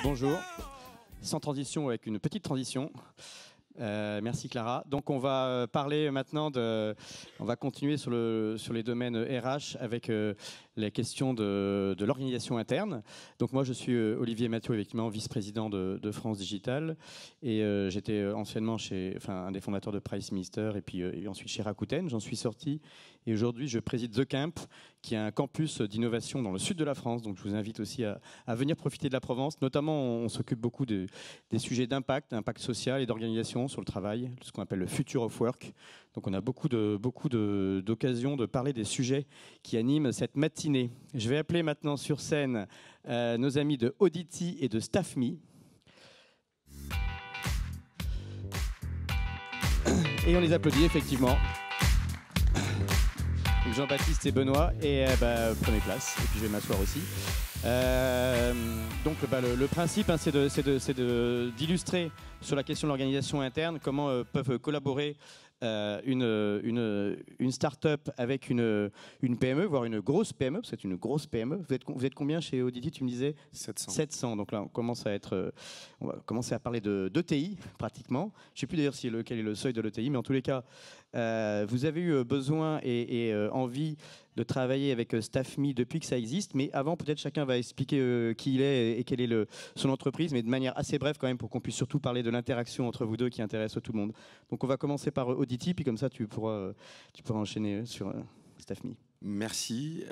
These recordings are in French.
Bonjour, sans transition, avec une petite transition. Merci Clara. Donc on va parler maintenant on va continuer sur les domaines RH avec les questions de l'organisation interne. Donc moi je suis Olivier Mathieu, effectivement vice-président de France Digital, et j'étais anciennement un des fondateurs de Price Minister et ensuite chez Rakuten. J'en suis sorti et aujourd'hui je préside The Camp, qui est un campus d'innovation dans le sud de la France. Donc je vous invite aussi à venir profiter de la Provence. Notamment on s'occupe beaucoup des sujets d'impact social et d'organisation sur le travail, ce qu'on appelle le Future of Work. Donc on a beaucoup d'occasions de parler des sujets qui animent cette matinée. Je vais appeler maintenant sur scène nos amis de Audity et de StaffMe. Et on les applaudit effectivement. Jean-Baptiste et Benoît, et prenez place, et puis je vais m'asseoir aussi. Donc le principe, c'est d'illustrer sur la question de l'organisation interne comment peuvent collaborer une start-up avec une PME, voire une grosse PME, parce que c'est une grosse PME. Vous êtes combien chez Audity? Tu me disais 700. 700. Donc là, on va commencer à parler d'ETI, pratiquement. Je ne sais plus d'ailleurs quel est le seuil de l'ETI, mais en tous les cas, vous avez eu besoin et envie de travailler avec StaffMe depuis que ça existe. Mais avant, peut-être chacun va expliquer qui il est et quelle est son entreprise, mais de manière assez brève quand même, pour qu'on puisse surtout parler de l'interaction entre vous deux qui intéresse tout le monde. Donc on va commencer par Audity, puis comme ça tu pourras enchaîner sur StaffMe. Merci.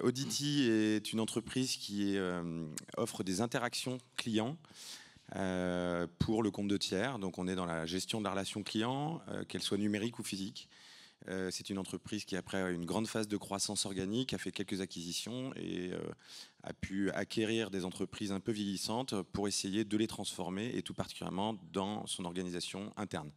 Audity est une entreprise qui offre des interactions clients pour le compte de tiers. Donc on est dans la gestion de la relation client, qu'elle soit numérique ou physique. C'est une entreprise qui, après une grande phase de croissance organique, a fait quelques acquisitions et a pu acquérir des entreprises un peu vieillissantes pour essayer de les transformer, et tout particulièrement dans son organisation interne.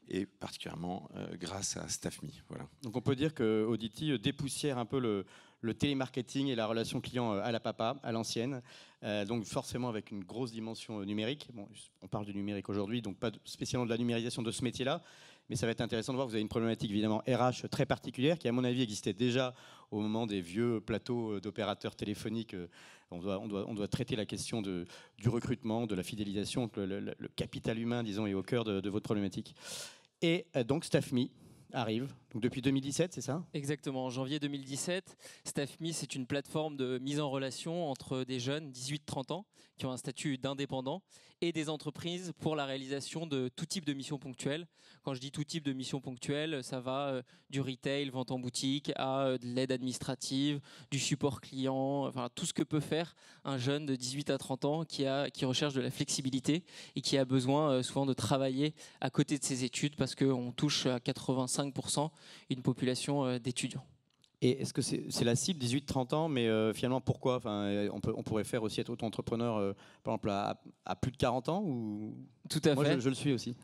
Et particulièrement grâce à StaffMe. Voilà. Donc on peut dire que Audity dépoussière un peu le télémarketing et la relation client à la papa, à l'ancienne, donc forcément avec une grosse dimension numérique. Bon, on parle du numérique aujourd'hui, donc pas spécialement de la numérisation de ce métier-là, mais ça va être intéressant de voir que vous avez une problématique évidemment RH très particulière qui, à mon avis, existait déjà au moment des vieux plateaux d'opérateurs téléphoniques. On doit traiter la question du recrutement, de la fidélisation, le capital humain, disons, est au cœur de votre problématique. Et donc StaffMe arrive, donc depuis 2017, c'est ça? Exactement, en janvier 2017. StaffMe, c'est une plateforme de mise en relation entre des jeunes, 18-30 ans, qui ont un statut d'indépendant, et des entreprises pour la réalisation de tout type de missions ponctuelles. Quand je dis tout type de missions ponctuelles, ça va du retail, vente en boutique, à de l'aide administrative, du support client, enfin tout ce que peut faire un jeune de 18 à 30 ans qui recherche de la flexibilité et qui a besoin souvent de travailler à côté de ses études, parce qu'on touche à 85% une population d'étudiants. Et est-ce que c'est la cible 18-30 ans, mais finalement pourquoi? On pourrait faire aussi être auto-entrepreneur par exemple à plus de 40 ans ou... Tout à fait. Moi je le suis aussi.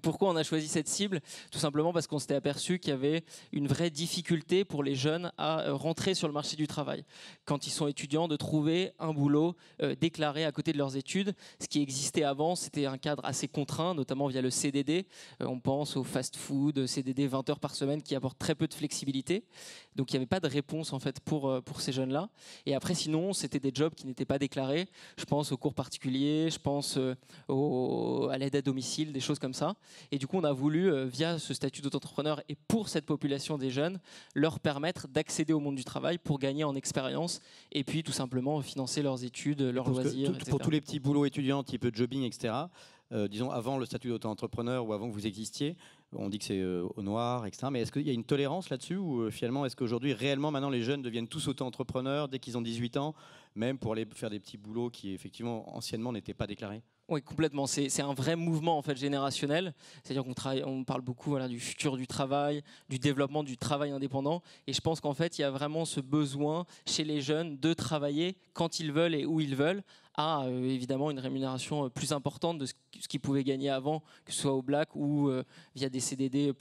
Pourquoi on a choisi cette cible? Tout simplement parce qu'on s'était aperçu qu'il y avait une vraie difficulté pour les jeunes à rentrer sur le marché du travail. Quand ils sont étudiants, de trouver un boulot déclaré à côté de leurs études. Ce qui existait avant, c'était un cadre assez contraint, notamment via le CDD. On pense au fast-food, CDD 20 heures par semaine qui apporte très peu de flexibilité. Donc il n'y avait pas de réponse en fait pour ces jeunes-là. Et après, sinon, c'était des jobs qui n'étaient pas déclarés. Je pense aux cours particuliers, je pense à l'aide à domicile, des choses comme ça. Et du coup, on a voulu, via ce statut d'auto-entrepreneur et pour cette population des jeunes, leur permettre d'accéder au monde du travail pour gagner en expérience et puis tout simplement financer leurs études, leurs loisirs, etc. Pour tous les petits boulots étudiants, type jobbing, etc., disons avant le statut d'auto-entrepreneur ou avant que vous existiez, on dit que c'est au noir, etc. Mais est-ce qu'il y a une tolérance là-dessus, ou finalement, est-ce qu'aujourd'hui, réellement, maintenant, les jeunes deviennent tous auto-entrepreneurs dès qu'ils ont 18 ans, même pour aller faire des petits boulots qui, effectivement, anciennement, n'étaient pas déclarés? Oui, complètement. C'est un vrai mouvement en fait générationnel. C'est-à-dire on parle beaucoup du futur du travail, du développement du travail indépendant. Et je pense qu'en fait, il y a vraiment ce besoin chez les jeunes de travailler quand ils veulent et où ils veulent, à évidemment une rémunération plus importante de ce qu'ils pouvaient gagner avant, que ce soit au black ou via des CDD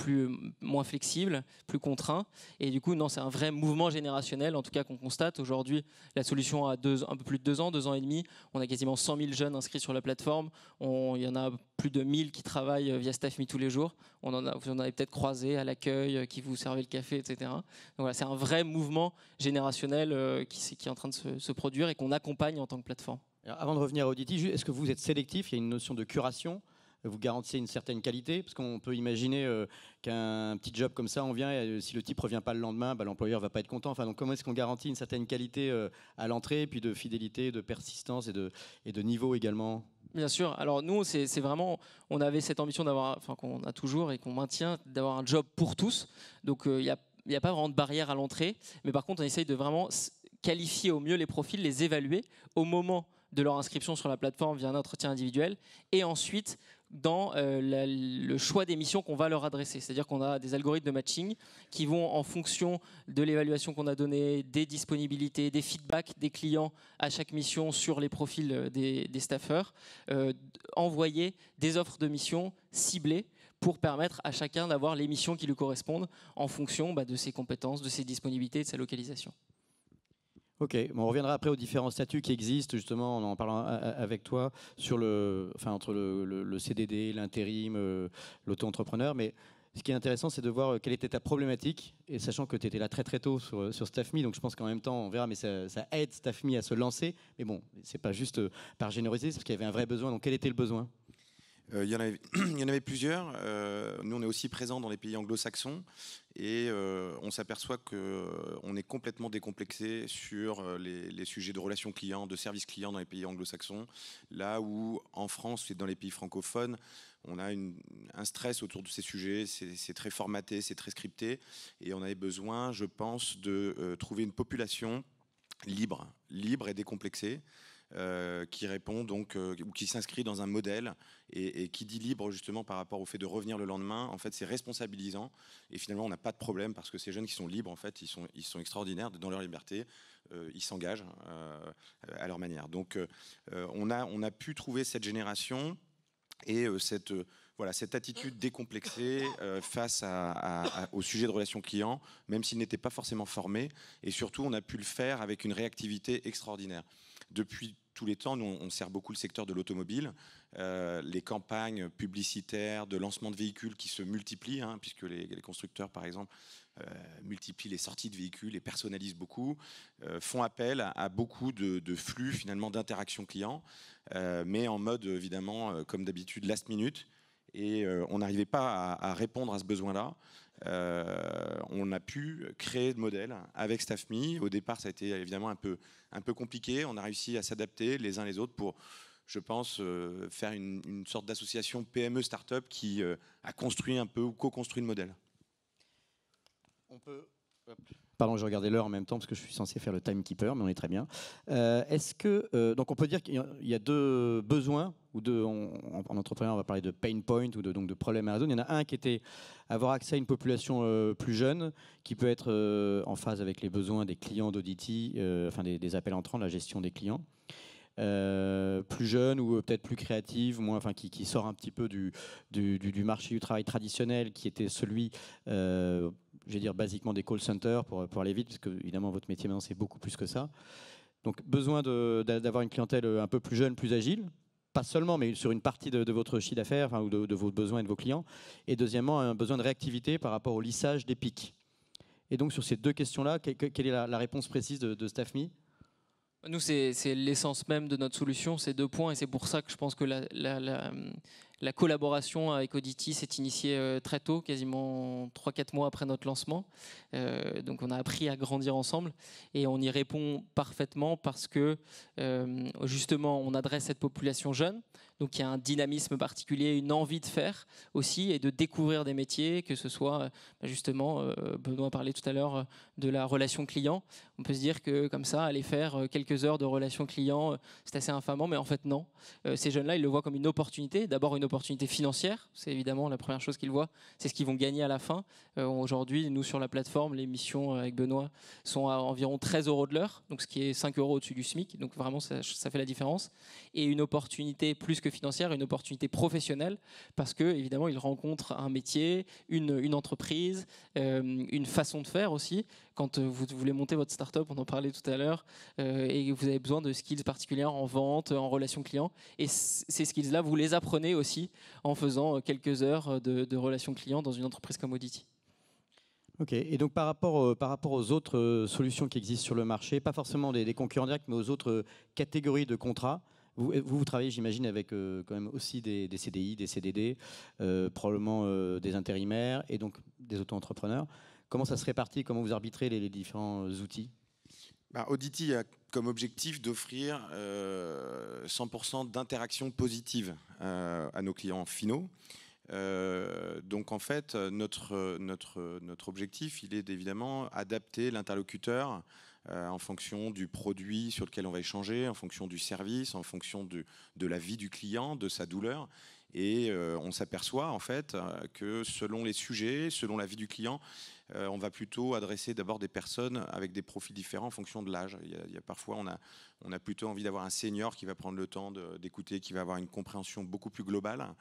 moins flexibles, plus contraints. Et du coup, non, c'est un vrai mouvement générationnel, en tout cas qu'on constate. Aujourd'hui, la solution a un peu plus de 2 ans, 2 ans et demi. On a quasiment 100 000 jeunes inscrits sur la plateforme. Il y en a plus de 1000 qui travaillent via StaffMe tous les jours. Vous en avez peut-être croisé à l'accueil, qui vous servait le café, etc. Donc voilà, c'est un vrai mouvement générationnel qui est en train de se produire et qu'on accompagne en tant que plateforme. Alors, avant de revenir à Audity, est-ce que vous êtes sélectif? Il y a une notion de curation. Vous garantissez une certaine qualité, parce qu'on peut imaginer qu'un petit job comme ça, on vient et si le type revient pas le lendemain, l'employeur va pas être content. Enfin, donc comment est-ce qu'on garantit une certaine qualité à l'entrée, puis de fidélité, de persistance et de niveau également? Bien sûr. Alors nous, c'est vraiment, on avait cette ambition d'avoir, enfin qu'on a toujours et qu'on maintient, d'avoir un job pour tous. Donc il n'y a pas vraiment de barrière à l'entrée, mais par contre, on essaye de vraiment qualifier au mieux les profils, les évaluer au moment de leur inscription sur la plateforme via un entretien individuel, et ensuite dans le choix des missions qu'on va leur adresser. C'est-à-dire qu'on a des algorithmes de matching qui vont, en fonction de l'évaluation qu'on a donnée, des disponibilités, des feedbacks des clients à chaque mission sur les profils des staffeurs, envoyer des offres de missions ciblées pour permettre à chacun d'avoir les missions qui lui correspondent en fonction de ses compétences, de ses disponibilités et de sa localisation. Ok, bon, on reviendra après aux différents statuts qui existent, justement, en parlant avec toi, sur entre le CDD, l'intérim, l'auto-entrepreneur. Mais ce qui est intéressant, c'est de voir quelle était ta problématique, et sachant que tu étais là très très tôt sur StaffMe, donc je pense qu'en même temps, on verra, mais ça aide StaffMe à se lancer. Mais bon, c'est pas juste par générosité, c'est parce qu'il y avait un vrai besoin. Donc quel était le besoin? Il y en avait plusieurs. Nous, on est aussi présents dans les pays anglo-saxons et on s'aperçoit qu'on est complètement décomplexé sur les sujets de relations clients, de services clients dans les pays anglo-saxons, là où en France et dans les pays francophones, on a un stress autour de ces sujets, c'est très formaté, c'est très scripté, et on avait besoin, je pense, de trouver une population libre et décomplexée, qui répond donc ou qui s'inscrit dans un modèle et qui dit libre justement par rapport au fait de revenir le lendemain. En fait, c'est responsabilisant et finalement on n'a pas de problème parce que ces jeunes qui sont libres, en fait, ils sont extraordinaires dans leur liberté. Ils s'engagent à leur manière. Donc on a pu trouver cette génération et cette attitude décomplexée face au sujet de relations clients, même s'ils n'étaient pas forcément formés. Et surtout, on a pu le faire avec une réactivité extraordinaire. Depuis tous les temps, nous, on sert beaucoup le secteur de l'automobile. Les campagnes publicitaires de lancement de véhicules qui se multiplient, puisque les constructeurs, par exemple, multiplient les sorties de véhicules et personnalisent beaucoup, font appel à beaucoup de flux finalement d'interaction client, mais en mode évidemment comme d'habitude last minute, et on n'arrivait pas à répondre à ce besoin-là. On a pu créer le modèle avec StaffMe. Au départ, ça a été évidemment un peu compliqué. On a réussi à s'adapter les uns les autres pour, je pense, faire une sorte d'association PME-startup qui a construit un peu ou co-construit le modèle. On peut... Pardon, je regardais l'heure en même temps parce que je suis censé faire le timekeeper, mais on est très bien. Est-ce que donc on peut dire qu'il y a deux besoins ou en entrepreneur on va parler de pain point ou donc de problème à résoudre. Il y en a un qui était avoir accès à une population plus jeune qui peut être en phase avec les besoins des clients d'Audity, enfin des appels entrants, de la gestion des clients. Plus jeune ou peut-être plus créative, qui sort un petit peu du marché du travail traditionnel qui était celui, je vais dire basiquement des call centers pour aller vite, parce que évidemment votre métier maintenant c'est beaucoup plus que ça. Donc besoin d'avoir une clientèle un peu plus jeune, plus agile, pas seulement, mais sur une partie de votre chiffre d'affaires ou de vos besoins et de vos clients. Et deuxièmement, un besoin de réactivité par rapport au lissage des pics. Et donc sur ces deux questions-là, quelle est la réponse précise de StaffMe? Nous, c'est l'essence même de notre solution, ces deux points, et c'est pour ça que je pense que la collaboration avec Audity s'est initiée très tôt, quasiment 3-4 mois après notre lancement. Donc on a appris à grandir ensemble et on y répond parfaitement parce que justement on adresse cette population jeune. Donc il y a un dynamisme particulier, une envie de faire aussi et de découvrir des métiers, que ce soit justement, Benoît parlait tout à l'heure de la relation client. On peut se dire que comme ça, aller faire quelques heures de relation client, c'est assez infamant, mais en fait non. Ces jeunes-là, ils le voient comme une opportunité. D'abord une opportunité financière, c'est évidemment la première chose qu'ils voient, c'est ce qu'ils vont gagner à la fin. Aujourd'hui, nous sur la plateforme, les missions avec Benoît sont à environ 13 € de l'heure, donc ce qui est 5 € au-dessus du SMIC, donc vraiment ça fait la différence. Et une opportunité plus que financière, une opportunité professionnelle, parce que évidemment ils rencontrent un métier, une entreprise, une façon de faire aussi. Quand vous voulez monter votre start-up, on en parlait tout à l'heure, et vous avez besoin de skills particulières en vente, en relation client, et ces skills-là, vous les apprenez aussi en faisant quelques heures de relation client dans une entreprise comme Audity. Ok, et donc par rapport aux autres solutions qui existent sur le marché, pas forcément des concurrents directs, mais aux autres catégories de contrats, Vous travaillez, j'imagine, avec quand même aussi des CDI, des CDD, probablement des intérimaires et donc des auto-entrepreneurs. Comment ça se répartit? Comment vous arbitrez les différents outils? Audity a comme objectif d'offrir 100% d'interaction positive à nos clients finaux. Donc en fait, notre objectif, il est évidemment adapter l'interlocuteur en fonction du produit sur lequel on va échanger, en fonction du service, en fonction de la vie du client, de sa douleur. Et on s'aperçoit en fait que selon les sujets, selon la vie du client, on va plutôt adresser d'abord des personnes avec des profils différents en fonction de l'âge. Parfois, on a plutôt envie d'avoir un senior qui va prendre le temps d'écouter, qui va avoir une compréhension beaucoup plus globale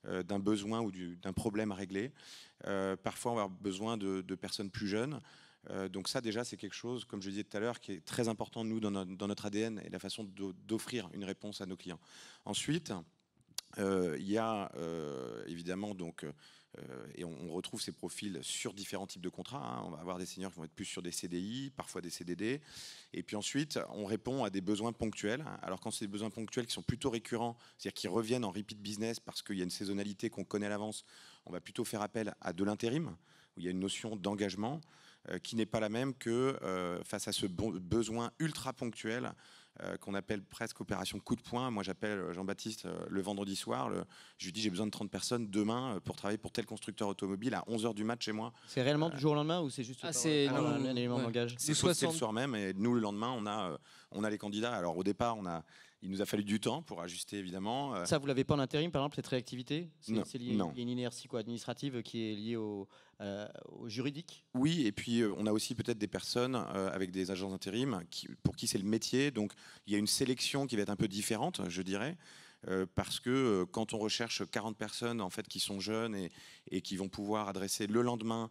d'un besoin ou d'un problème à régler. Parfois, on va avoir besoin de personnes plus jeunes. Donc ça, déjà, c'est quelque chose, comme je disais tout à l'heure, qui est très important, nous, dans notre ADN et la façon d'offrir une réponse à nos clients. Ensuite, il y a évidemment donc et on retrouve ces profils sur différents types de contrats. On va avoir des seniors qui vont être plus sur des CDI, parfois des CDD. Et puis ensuite, on répond à des besoins ponctuels. Alors quand c'est des besoins ponctuels qui sont plutôt récurrents, c'est-à-dire qui reviennent en repeat business parce qu'il y a une saisonnalité qu'on connaît à l'avance, on va plutôt faire appel à de l'intérim, où il y a une notion d'engagement qui n'est pas la même que face à ce besoin ultra ponctuel qu'on appelle presque opération coup de poing. Moi, j'appelle Jean-Baptiste le vendredi soir. Je lui dis, j'ai besoin de 30 personnes demain pour travailler pour tel constructeur automobile à 11h du mat chez moi. C'est réellement du jour au lendemain ou c'est juste un élément de langage? C'est posté le soir même et nous, le lendemain, on a les candidats. Alors, au départ, il nous a fallu du temps pour ajuster, évidemment. Ça, vous l'avez pas en intérim, par exemple, cette réactivité? Non. Il y a une inertie administrative qui est liée au juridique? Oui, et puis on a aussi peut-être des personnes avec des agences d'intérim pour qui c'est le métier. Donc, il y a une sélection qui va être un peu différente, je dirais. Parce que quand on recherche 40 personnes en fait, qui sont jeunes et qui vont pouvoir adresser le lendemain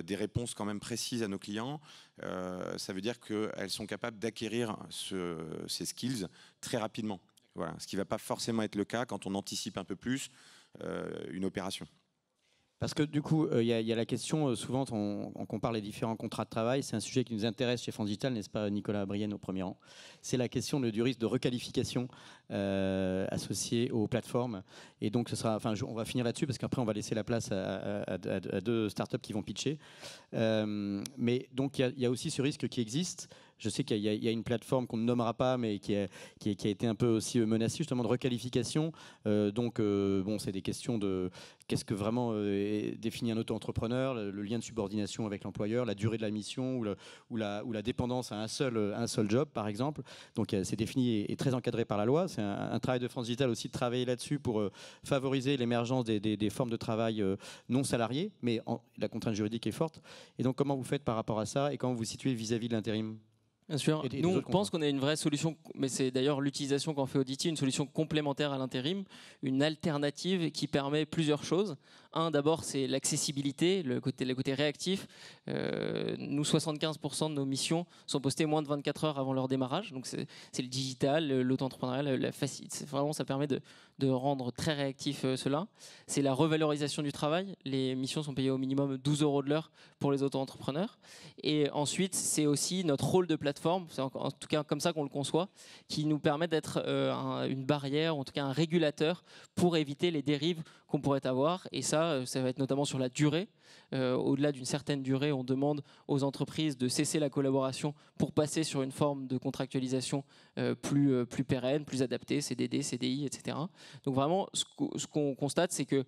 des réponses quand même précises à nos clients, ça veut dire qu'elles sont capables d'acquérir ces skills très rapidement. Voilà. Ce qui ne va pas forcément être le cas quand on anticipe un peu plus une opération. Parce que du coup, il y a la question, souvent, on compare les différents contrats de travail, c'est un sujet qui nous intéresse chez France Digital, n'est-ce pas, Nicolas Brienne, au premier rang? C'est la question du risque de requalification associé aux plateformes. Et donc, on va finir là-dessus, parce qu'après, on va laisser la place à deux startups qui vont pitcher. Mais donc, il y a aussi ce risque qui existe. Je sais qu'il y a une plateforme qu'on ne nommera pas, mais qui a été un peu aussi menacée, justement, de requalification. Bon, c'est des questions de qu'est-ce que vraiment définit un auto-entrepreneur, le lien de subordination avec l'employeur, la durée de la mission ou la dépendance à un seul job, par exemple. Donc, c'est défini et très encadré par la loi. C'est un travail de France Digital aussi de travailler là-dessus pour favoriser l'émergence des formes de travail non salariées, mais la contrainte juridique est forte. Et donc, comment vous faites par rapport à ça et comment vous situez vis-à-vis de l'intérim? Bien sûr. Nous, on pense qu'on a une vraie solution, mais c'est d'ailleurs l'utilisation qu'en fait Audity, une solution complémentaire à l'intérim, une alternative qui permet plusieurs choses. Un, d'abord, c'est l'accessibilité, le côté réactif. Nous, 75% de nos missions sont postées moins de 24 heures avant leur démarrage. Donc, c'est le digital, l'auto-entrepreneuriat, la facilité. Vraiment, ça permet de rendre très réactif cela. C'est la revalorisation du travail. Les missions sont payées au minimum 12 € de l'heure pour les auto-entrepreneurs. Et ensuite, c'est aussi notre rôle de plateforme, c'est en tout cas comme ça qu'on le conçoit, qui nous permet d'être une barrière, ou en tout cas un régulateur pour éviter les dérives qu'on pourrait avoir. Et ça va être notamment sur la durée. Au-delà d'une certaine durée, on demande aux entreprises de cesser la collaboration pour passer sur une forme de contractualisation plus pérenne, plus adaptée, CDD, CDI, etc. Donc vraiment, ce qu'on constate, c'est que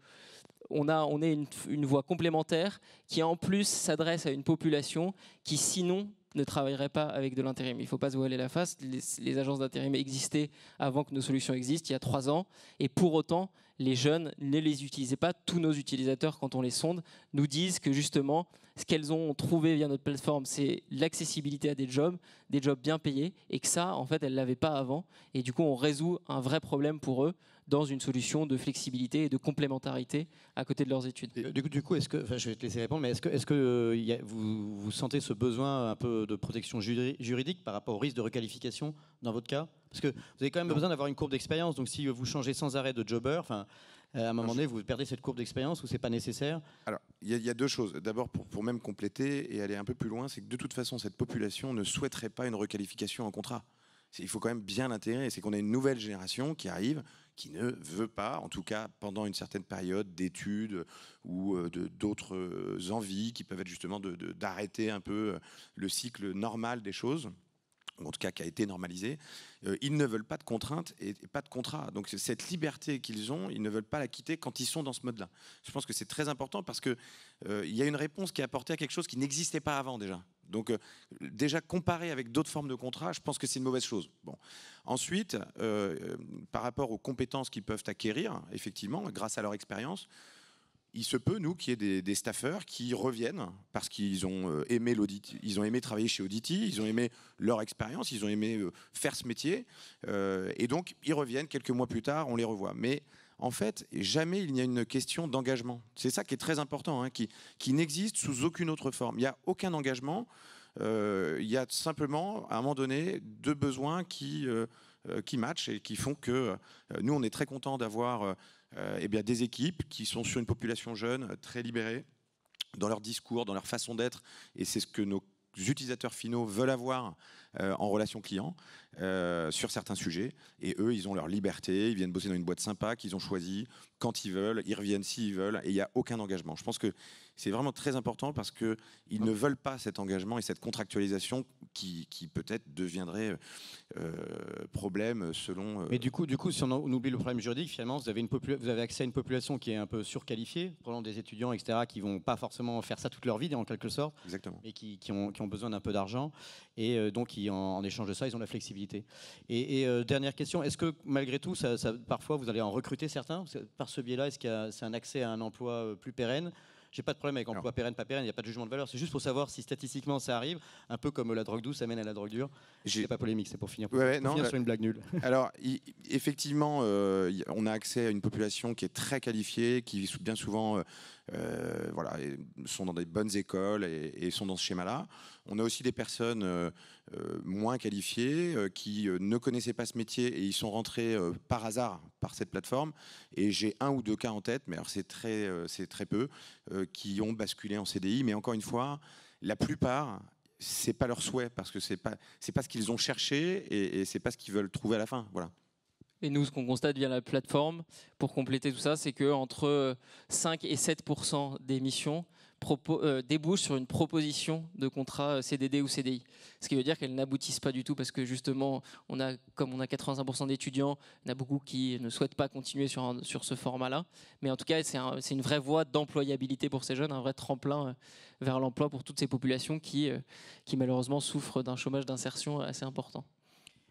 on est une voie complémentaire qui en plus s'adresse à une population qui sinon ne travaillerait pas avec de l'intérim. Il ne faut pas se voiler la face. Les agences d'intérim existaient avant que nos solutions existent, il y a 3 ans. Et pour autant, les jeunes ne les utilisaient pas. Tous nos utilisateurs, quand on les sonde, nous disent que justement, ce qu'elles ont trouvé via notre plateforme, c'est l'accessibilité à des jobs bien payés. Et que ça, en fait, elles ne l'avaient pas avant. Et du coup, on résout un vrai problème pour eux dans une solution de flexibilité et de complémentarité à côté de leurs études. Du coup, je vais te laisser répondre, mais est-ce que vous sentez ce besoin un peu de protection juridique par rapport au risque de requalification dans votre cas? Parce que vous avez quand même besoin d'avoir une courbe d'expérience, donc si vous changez sans arrêt de jobber, à un moment donné, vous perdez cette courbe d'expérience ou c'est pas nécessaire? Alors, il y a deux choses. D'abord, pour même compléter et aller un peu plus loin, c'est que de toute façon, cette population ne souhaiterait pas une requalification en contrat. Il faut quand même bien l'intégrer. C'est qu'on a une nouvelle génération qui arrive, qui ne veut pas, en tout cas pendant une certaine période d'études ou d'autres envies qui peuvent être justement d'arrêter un peu le cycle normal des choses, ou en tout cas qui a été normalisé. Ils ne veulent pas de contraintes et pas de contrat. Donc cette liberté qu'ils ont, ils ne veulent pas la quitter quand ils sont dans ce mode-là. Je pense que c'est très important parce qu'il y a une réponse qui est apportée à quelque chose qui n'existait pas avant déjà. Donc déjà comparé avec d'autres formes de contrats, je pense que c'est une mauvaise chose. Bon. Ensuite, par rapport aux compétences qu'ils peuvent acquérir, effectivement, grâce à leur expérience, il se peut, nous, qu'il y ait des staffeurs qui reviennent parce qu'ils ont aimé l'audit, ils ont aimé travailler chez Audity, ils ont aimé leur expérience, ils ont aimé faire ce métier, et donc ils reviennent quelques mois plus tard, on les revoit. Mais en fait, jamais il n'y a une question d'engagement. C'est ça qui est très important, hein, qui n'existe sous aucune autre forme. Il n'y a aucun engagement. Il y a simplement, à un moment donné, deux besoins qui matchent et qui font que nous, on est très contents d'avoir des équipes qui sont sur une population jeune, très libérée dans leur discours, dans leur façon d'être. Et c'est ce que nos utilisateurs finaux veulent avoir en relation client sur certains sujets. Et eux, ils ont leur liberté, ils viennent bosser dans une boîte sympa qu'ils ont choisie quand ils veulent, ils reviennent s'ils veulent, et il n'y a aucun engagement. Je pense que c'est vraiment très important parce qu'ils ne veulent pas cet engagement et cette contractualisation qui peut-être deviendrait problème selon... Mais du coup, si on oublie le problème juridique, finalement, vous avez accès à une population qui est un peu surqualifiée, prenant des étudiants, etc., qui ne vont pas forcément faire ça toute leur vie, en quelque sorte. Exactement. Et qui ont besoin d'un peu d'argent. Et donc, en échange de ça, ils ont la flexibilité. Et dernière question, est-ce que malgré tout, parfois, vous allez en recruter certains par ce biais-là? Est-ce que c'est un accès à un emploi plus pérenne? J'ai pas de problème avec emploi pérenne, pas pérenne, il n'y a pas de jugement de valeur. C'est juste pour savoir si statistiquement ça arrive, un peu comme la drogue douce amène à la drogue dure. C'est pas polémique, c'est pour finir, sur une blague nulle. Alors, effectivement, on a accès à une population qui est très qualifiée, qui bien souvent sont dans des bonnes écoles et sont dans ce schéma-là. On a aussi des personnes moins qualifiées qui ne connaissaient pas ce métier et ils sont rentrés par hasard par cette plateforme. Et j'ai un ou deux cas en tête, mais alors c'est très peu, qui ont basculé en CDI. Mais encore une fois, la plupart, c'est pas leur souhait parce que c'est pas ce qu'ils ont cherché et c'est pas ce qu'ils veulent trouver à la fin. Voilà. Et nous, ce qu'on constate via la plateforme, pour compléter tout ça, c'est qu'entre 5 et 7% des missions débouchent sur une proposition de contrat CDD ou CDI. Ce qui veut dire qu'elles n'aboutissent pas du tout parce que justement, comme on a 85% d'étudiants, il y en a beaucoup qui ne souhaitent pas continuer sur ce format-là. Mais en tout cas, c'est une vraie voie d'employabilité pour ces jeunes, un vrai tremplin vers l'emploi pour toutes ces populations qui malheureusement souffrent d'un chômage d'insertion assez important.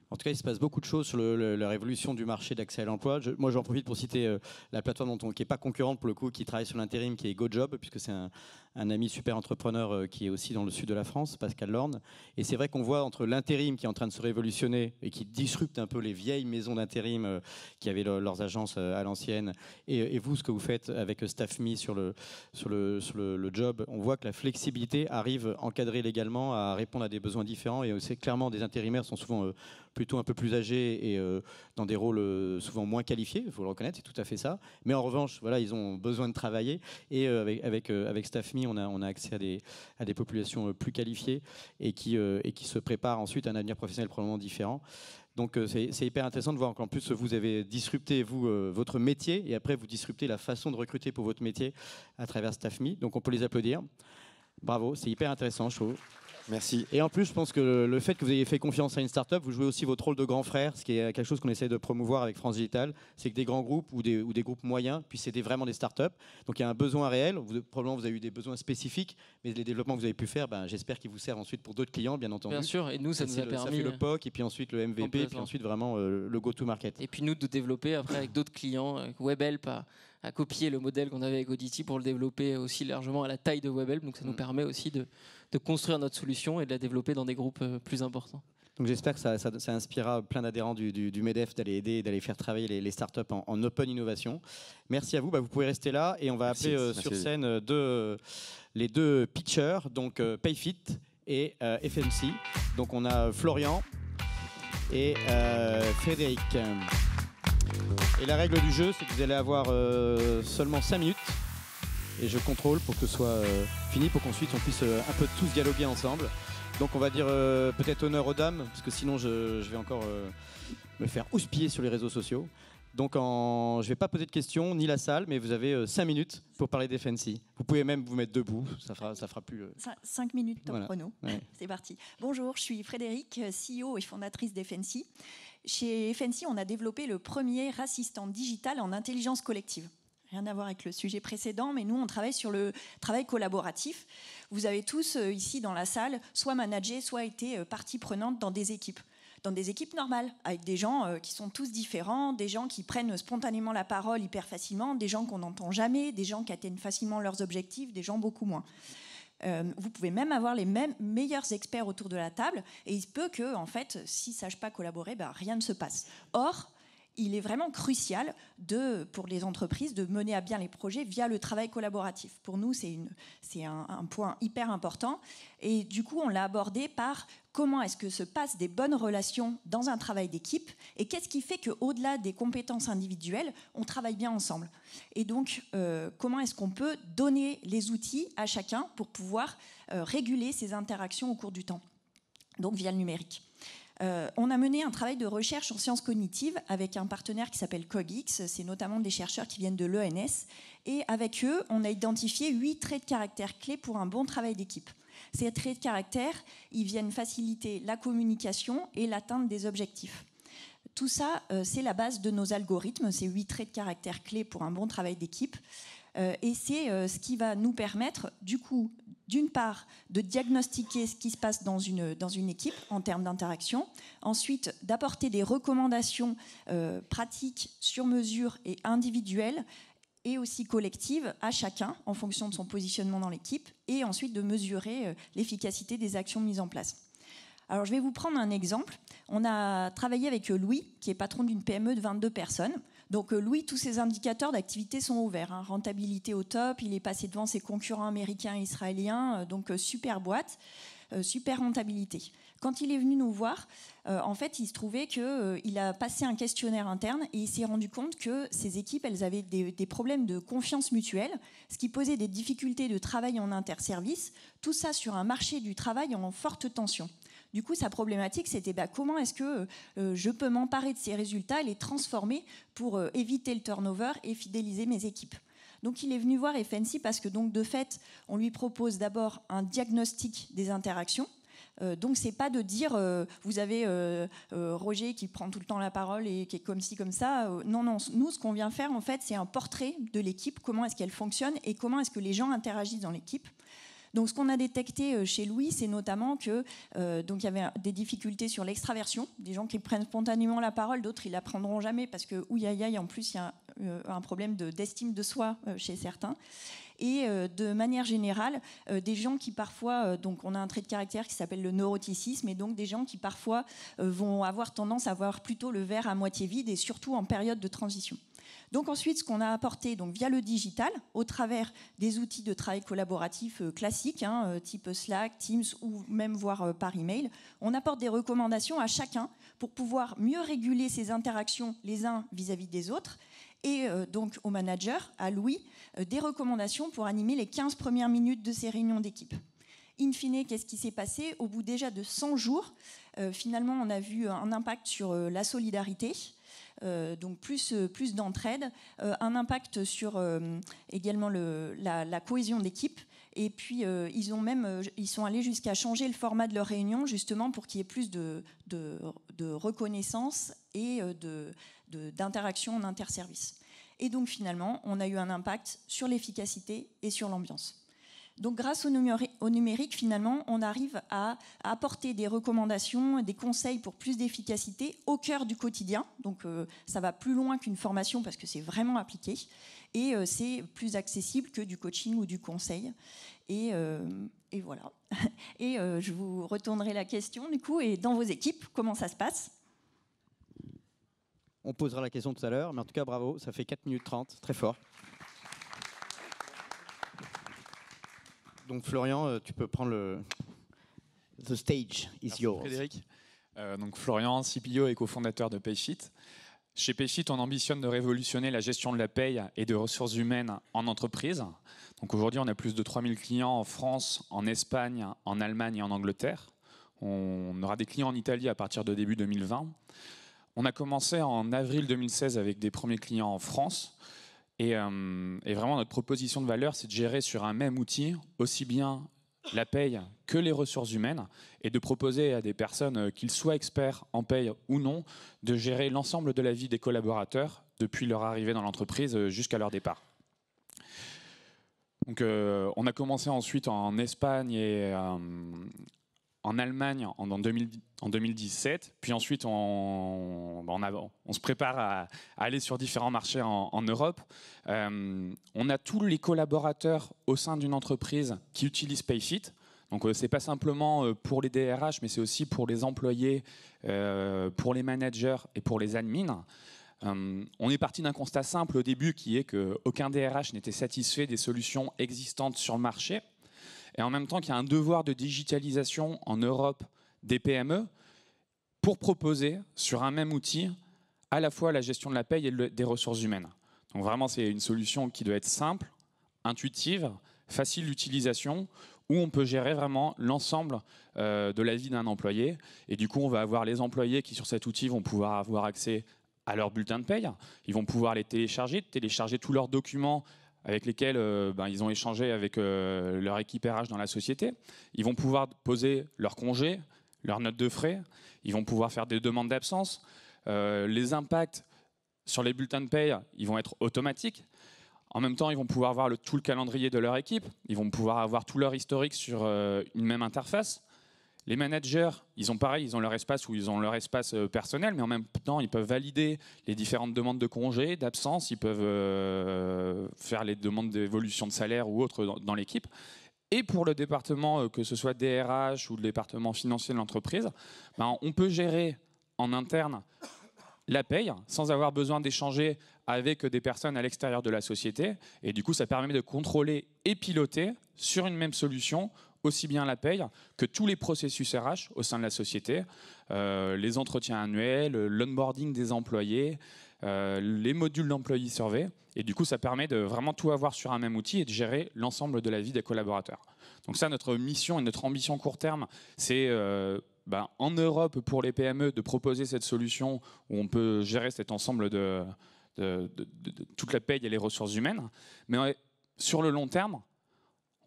En tout cas, il se passe beaucoup de choses sur la révolution du marché d'accès à l'emploi. Moi, j'en profite pour citer la plateforme qui n'est pas concurrente pour le coup, qui travaille sur l'intérim, qui est GoJob, puisque c'est un ami super entrepreneur qui est aussi dans le sud de la France, Pascal Lorne. Et c'est vrai qu'on voit entre l'intérim qui est en train de se révolutionner et qui disrupte un peu les vieilles maisons d'intérim qui avaient leurs agences à l'ancienne, et vous, ce que vous faites avec StaffMe sur le job, on voit que la flexibilité arrive encadrée légalement à répondre à des besoins différents. Et c'est clairement, des intérimaires sont souvent plutôt un peu plus âgés et dans des rôles souvent moins qualifiés, il faut le reconnaître, c'est tout à fait ça. Mais en revanche, voilà, ils ont besoin de travailler. Et avec StaffMe, on a accès à des populations plus qualifiées et qui se préparent ensuite à un avenir professionnel probablement différent. Donc c'est hyper intéressant de voir qu'en plus vous avez disrupté votre métier et après vous disruptez la façon de recruter pour votre métier à travers StaffMe. Donc on peut les applaudir. Bravo, c'est hyper intéressant, je trouve. Merci. Et en plus, je pense que le fait que vous ayez fait confiance à une start-up, vous jouez aussi votre rôle de grand frère, ce qui est quelque chose qu'on essaie de promouvoir avec France Digital, c'est que des grands groupes ou des groupes moyens puissent aider vraiment des start-up. Donc il y a un besoin réel, probablement vous avez eu des besoins spécifiques, mais les développements que vous avez pu faire, j'espère qu'ils vous servent ensuite pour d'autres clients, bien entendu. Bien sûr, et nous, ça nous a permis... Ça fait le POC, et puis ensuite le MVP, et puis ensuite vraiment le go-to-market. Et puis nous, de développer après avec d'autres clients, WebHelp à copier le modèle qu'on avait avec Audity pour le développer aussi largement à la taille de WebHelp. Donc ça nous permet aussi de construire notre solution et de la développer dans des groupes plus importants. Donc j'espère que ça inspirera plein d'adhérents du MEDEF d'aller aider, d'aller faire travailler les startups en open innovation. Merci à vous. Vous pouvez rester là et on va appeler sur scène les deux pitchers, donc Payfit et FMC. Donc on a Florian et Frédéric. Et la règle du jeu, c'est que vous allez avoir seulement 5 minutes. Et je contrôle pour que ce soit fini, pour qu'ensuite on puisse un peu tous dialoguer ensemble. Donc on va dire peut-être honneur aux dames, parce que sinon je vais encore me faire houspiller sur les réseaux sociaux. Donc je ne vais pas poser de questions, ni la salle, mais vous avez 5 minutes pour parler des Fancy. Vous pouvez même vous mettre debout, ça fera plus... 5 minutes top chrono. Ouais. C'est parti. Bonjour, je suis Frédéric, CEO et fondatrice d'FNC. Chez FNC, on a développé le premier assistant digital en intelligence collective. Rien à voir avec le sujet précédent, mais nous, on travaille sur le travail collaboratif. Vous avez tous, ici dans la salle, soit managé, soit été partie prenante dans des équipes normales, avec des gens qui sont tous différents, des gens qui prennent spontanément la parole hyper facilement, des gens qu'on n'entend jamais, des gens qui atteignent facilement leurs objectifs, des gens beaucoup moins. Vous pouvez même avoir les meilleurs experts autour de la table, et il se peut que, en fait, s'ils ne sachent pas collaborer, rien ne se passe. Or, il est vraiment crucial pour les entreprises de mener à bien les projets via le travail collaboratif. Pour nous, c'est un point hyper important. Et du coup, on l'a abordé par comment est-ce que se passent des bonnes relations dans un travail d'équipe et qu'est-ce qui fait qu'au-delà des compétences individuelles, on travaille bien ensemble. Et donc, comment est-ce qu'on peut donner les outils à chacun pour pouvoir réguler ces interactions au cours du temps, donc via le numérique. On a mené un travail de recherche en sciences cognitives avec un partenaire qui s'appelle CogX, c'est notamment des chercheurs qui viennent de l'ENS, et avec eux, on a identifié 8 traits de caractère clés pour un bon travail d'équipe. Ces traits de caractère, ils viennent faciliter la communication et l'atteinte des objectifs. Tout ça, c'est la base de nos algorithmes, ces 8 traits de caractère clés pour un bon travail d'équipe. Et c'est ce qui va nous permettre, du coup, d'une part, de diagnostiquer ce qui se passe dans une équipe en termes d'interaction, ensuite d'apporter des recommandations pratiques, sur mesure et individuelles, et aussi collectives à chacun en fonction de son positionnement dans l'équipe, et ensuite de mesurer l'efficacité des actions mises en place. Alors je vais vous prendre un exemple. On a travaillé avec Louis, qui est patron d'une PME de 22 personnes. Donc Louis, tous ses indicateurs d'activité sont ouverts. Rentabilité au top, il est passé devant ses concurrents américains et israéliens, donc super boîte, super rentabilité. Quand il est venu nous voir, en fait, il se trouvait qu'il a passé un questionnaire interne et il s'est rendu compte que ses équipes, elles avaient des problèmes de confiance mutuelle, ce qui posait des difficultés de travail en interservice, tout ça sur un marché du travail en forte tension. Du coup, sa problématique, c'était comment est-ce que je peux m'emparer de ces résultats et les transformer pour éviter le turnover et fidéliser mes équipes. Donc, il est venu voir FNC parce que, donc, de fait, on lui propose d'abord un diagnostic des interactions. Donc, c'est pas de dire vous avez Roger qui prend tout le temps la parole et qui est comme ci, comme ça. Non, nous, ce qu'on vient faire, en fait, c'est un portrait de l'équipe, comment est-ce qu'elle fonctionne et comment est-ce que les gens interagissent dans l'équipe. Donc, ce qu'on a détecté chez Louis, c'est notamment que donc il y avait des difficultés sur l'extraversion, des gens qui prennent spontanément la parole, d'autres ils la prendront jamais parce que en plus il y a un problème d'estime de soi chez certains. Et de manière générale, des gens qui parfois, donc on a un trait de caractère qui s'appelle le neuroticisme, et donc des gens qui parfois vont avoir tendance à voir plutôt le verre à moitié vide, et surtout en période de transition. Donc ensuite, ce qu'on a apporté donc, via le digital, au travers des outils de travail collaboratif classiques, type Slack, Teams ou même voire par email, on apporte des recommandations à chacun pour pouvoir mieux réguler ses interactions les uns vis-à-vis des autres, et donc au manager, à Louis, des recommandations pour animer les 15 premières minutes de ces réunions d'équipe. In fine, qu'est-ce qui s'est passé ? Au bout déjà de 100 jours, finalement, on a vu un impact sur la solidarité, donc plus d'entraide, un impact sur également la cohésion d'équipe. Et puis, ils sont allés jusqu'à changer le format de leur réunion, justement, pour qu'il y ait plus de reconnaissance et d'interaction en interservice. Et donc, finalement, on a eu un impact sur l'efficacité et sur l'ambiance. Donc, grâce au numérique, finalement, on arrive à apporter des recommandations, des conseils pour plus d'efficacité au cœur du quotidien. Donc, ça va plus loin qu'une formation parce que c'est vraiment appliqué. Et c'est plus accessible que du coaching ou du conseil. Et voilà. Et je vous retournerai la question, du coup. Et dans vos équipes, comment ça se passe ? On posera la question tout à l'heure, mais en tout cas, bravo, ça fait 4 minutes 30, très fort. Donc Florian, tu peux prendre The stage is Merci yours. Frédéric. Donc Florian, CPO et cofondateur de Paysheet. Chez Paysheet, on ambitionne de révolutionner la gestion de la paye et de ressources humaines en entreprise. Donc aujourd'hui, on a plus de 3000 clients en France, en Espagne, en Allemagne et en Angleterre. On aura des clients en Italie à partir de début 2020. On a commencé en avril 2016 avec des premiers clients en France. Et vraiment, notre proposition de valeur, c'est de gérer sur un même outil aussi bien la paye que les ressources humaines et de proposer à des personnes, qu'ils soient experts en paye ou non, de gérer l'ensemble de la vie des collaborateurs depuis leur arrivée dans l'entreprise jusqu'à leur départ. Donc, on a commencé ensuite en Espagne et en Allemagne en 2017, puis ensuite on se prépare à aller sur différents marchés en Europe. On a tous les collaborateurs au sein d'une entreprise qui utilisent Payfit. Donc c'est pas simplement pour les DRH, mais c'est aussi pour les employés, pour les managers et pour les admins. On est parti d'un constat simple au début qui est qu'aucun DRH n'était satisfait des solutions existantes sur le marché. Et en même temps qu'il y a un devoir de digitalisation en Europe des PME pour proposer sur un même outil à la fois la gestion de la paye et des ressources humaines. Donc vraiment, c'est une solution qui doit être simple, intuitive, facile d'utilisation, où on peut gérer vraiment l'ensemble de la vie d'un employé. Et du coup, on va avoir les employés qui, sur cet outil, vont pouvoir avoir accès à leur bulletin de paye. Ils vont pouvoir les télécharger tous leurs documents avec lesquels ils ont échangé avec leur équipe RH dans la société. Ils vont pouvoir poser leurs congés, leurs notes de frais. Ils vont pouvoir faire des demandes d'absence. Les impacts sur les bulletins de paye, ils vont être automatiques. En même temps, ils vont pouvoir voir tout le calendrier de leur équipe. Ils vont pouvoir avoir tout leur historique sur une même interface. Les managers, ils ont leur espace où ils ont leur espace personnel, mais en même temps, ils peuvent valider les différentes demandes de congés, d'absence, ils peuvent faire les demandes d'évolution de salaire ou autres dans l'équipe. Et pour le département, que ce soit DRH ou le département financier de l'entreprise, on peut gérer en interne la paye sans avoir besoin d'échanger avec des personnes à l'extérieur de la société. Et du coup, ça permet de contrôler et piloter sur une même solution aussi bien la paye que tous les processus RH au sein de la société, les entretiens annuels, l'onboarding des employés, les modules d'employee survey. Et du coup, ça permet de vraiment tout avoir sur un même outil et de gérer l'ensemble de la vie des collaborateurs. Donc ça, notre mission et notre ambition court terme, c'est en Europe pour les PME de proposer cette solution où on peut gérer cet ensemble de toute la paye et les ressources humaines. Mais sur le long terme,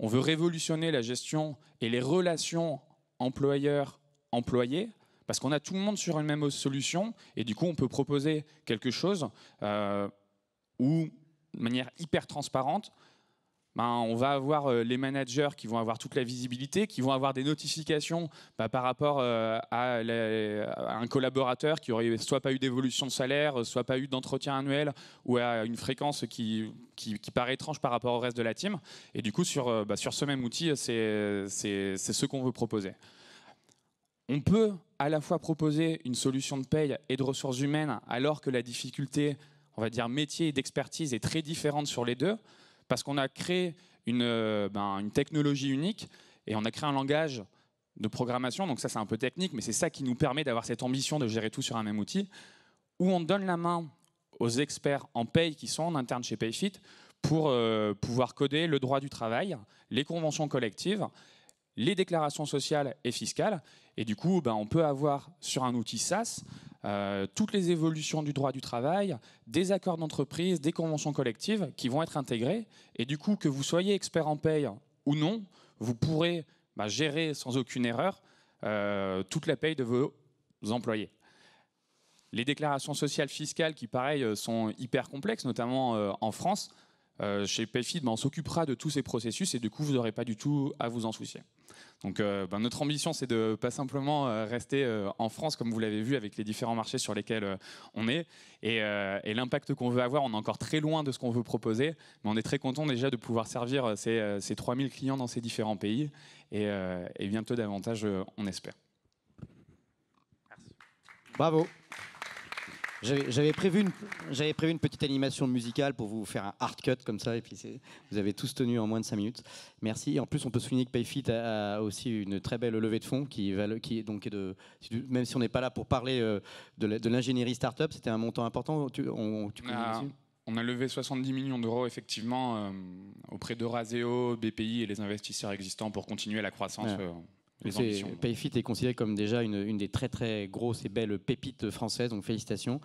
on veut révolutionner la gestion et les relations employeurs-employés parce qu'on a tout le monde sur une même solution et du coup on peut proposer quelque chose où, de manière hyper transparente, on va avoir les managers qui vont avoir toute la visibilité, qui vont avoir des notifications par rapport à un collaborateur qui aurait soit pas eu d'évolution de salaire, soit pas eu d'entretien annuel ou à une fréquence qui paraît étrange par rapport au reste de la team. Et du coup, sur ce même outil, c'est ce qu'on veut proposer. On peut à la fois proposer une solution de paye et de ressources humaines alors que la difficulté, on va dire, métier et d'expertise est très différente sur les deux. Parce qu'on a créé une technologie unique et on a créé un langage de programmation. Donc ça, c'est un peu technique, mais c'est ça qui nous permet d'avoir cette ambition de gérer tout sur un même outil, où on donne la main aux experts en paye qui sont en interne chez Payfit pour pouvoir coder le droit du travail, les conventions collectives, les déclarations sociales et fiscales. Et du coup, on peut avoir sur un outil SaaS toutes les évolutions du droit du travail, des accords d'entreprise, des conventions collectives qui vont être intégrées. Et du coup, que vous soyez expert en paye ou non, vous pourrez gérer sans aucune erreur toute la paye de vos employés. Les déclarations sociales fiscales qui, pareil, sont hyper complexes, notamment en France. Chez Payfit, on s'occupera de tous ces processus et du coup, vous n'aurez pas du tout à vous en soucier. Donc notre ambition, c'est de pas simplement rester en France, comme vous l'avez vu, avec les différents marchés sur lesquels on est. Et l'impact qu'on veut avoir, on est encore très loin de ce qu'on veut proposer, mais on est très content déjà de pouvoir servir ces 3000 clients dans ces différents pays et bientôt davantage, on espère. Merci. Bravo. J'avais prévu une petite animation musicale pour vous faire un hard cut comme ça, et puis vous avez tous tenu en moins de 5 minutes. Merci. Et en plus, on peut souligner que Payfit a aussi une très belle levée de fonds même si on n'est pas là pour parler de l'ingénierie startup, c'était un montant important. On a levé 70 millions d'euros effectivement auprès d'Euraseo, BPI et les investisseurs existants pour continuer la croissance les ambitions. Payfit est considéré comme déjà une des très très grosses et belles pépites françaises, donc félicitations.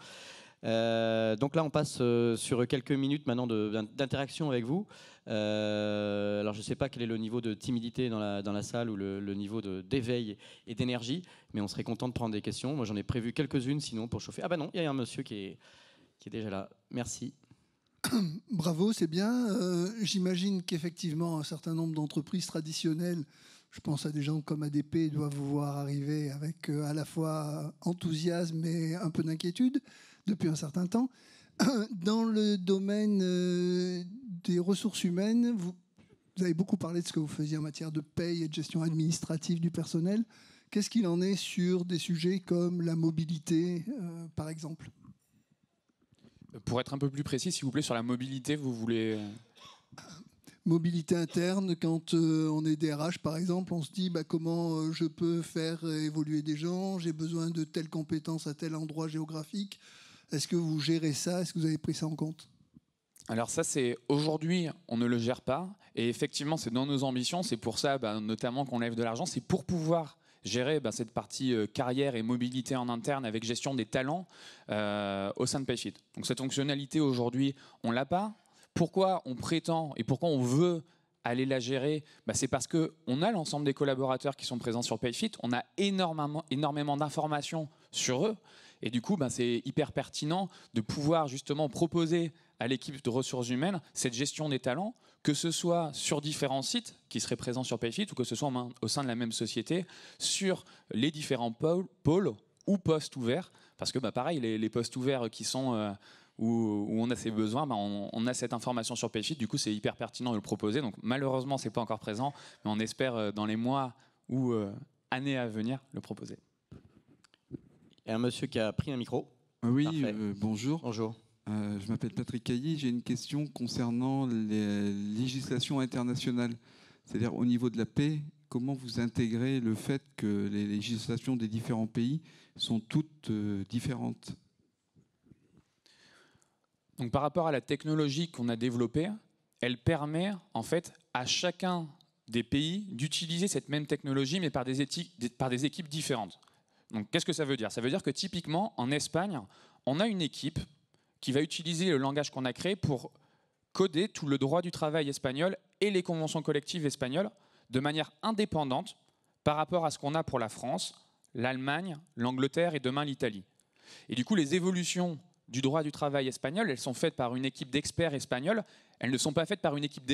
Donc là, on passe sur quelques minutes maintenant d'interaction avec vous. Alors, je ne sais pas quel est le niveau de timidité dans la salle ou le niveau d'éveil et d'énergie, mais on serait content de prendre des questions. Moi, j'en ai prévu quelques-unes, sinon, pour chauffer. Ah bah non, il y a un monsieur qui est déjà là. Merci. Bravo, c'est bien. J'imagine qu'effectivement, un certain nombre d'entreprises traditionnelles, je pense à des gens comme ADP, doivent vous voir arriver avec à la fois enthousiasme et un peu d'inquiétude depuis un certain temps. Dans le domaine des ressources humaines, vous avez beaucoup parlé de ce que vous faisiez en matière de paye et de gestion administrative du personnel. Qu'est-ce qu'il en est sur des sujets comme la mobilité, par exemple ? Pour être un peu plus précis, s'il vous plaît, sur la mobilité, vous voulez... Mobilité interne, quand on est DRH par exemple, on se dit comment je peux faire évoluer des gens, j'ai besoin de telles compétences à tel endroit géographique. Est-ce que vous gérez ça? Est-ce que vous avez pris ça en compte? Alors ça, c'est aujourd'hui, on ne le gère pas. Et effectivement, c'est dans nos ambitions. C'est pour ça, notamment, qu'on lève de l'argent. C'est pour pouvoir gérer cette partie carrière et mobilité en interne avec gestion des talents au sein de Payfit. Donc cette fonctionnalité, aujourd'hui, on ne l'a pas. Pourquoi on prétend et pourquoi on veut aller la gérer? C'est parce qu'on a l'ensemble des collaborateurs qui sont présents sur Payfit. On a énormément d'informations sur eux. Et du coup, c'est hyper pertinent de pouvoir justement proposer à l'équipe de ressources humaines cette gestion des talents, que ce soit sur différents sites qui seraient présents sur Payfit ou que ce soit au sein de la même société, sur les différents pôles ou postes ouverts. Parce que pareil, les postes ouverts qui sont... où on a ces besoins, on a cette information sur Payfit, du coup c'est hyper pertinent de le proposer. Donc malheureusement c'est pas encore présent, mais on espère dans les mois ou années à venir le proposer. Il y a un monsieur qui a pris un micro. Oui, bonjour. Bonjour. Je m'appelle Patrick Cailly, j'ai une question concernant les législations internationales. C'est-à-dire au niveau de la paix, comment vous intégrez le fait que les législations des différents pays sont toutes différentes? Donc, par rapport à la technologie qu'on a développée, elle permet en fait à chacun des pays d'utiliser cette même technologie, mais par des équipes différentes. Donc, qu'est-ce que ça veut dire? Ça veut dire que typiquement, en Espagne, on a une équipe qui va utiliser le langage qu'on a créé pour coder tout le droit du travail espagnol et les conventions collectives espagnoles de manière indépendante par rapport à ce qu'on a pour la France, l'Allemagne, l'Angleterre et demain l'Italie. Et du coup, les évolutions du droit du travail espagnol, elles sont faites par une équipe d'experts espagnols, elles ne sont pas faites par une équipe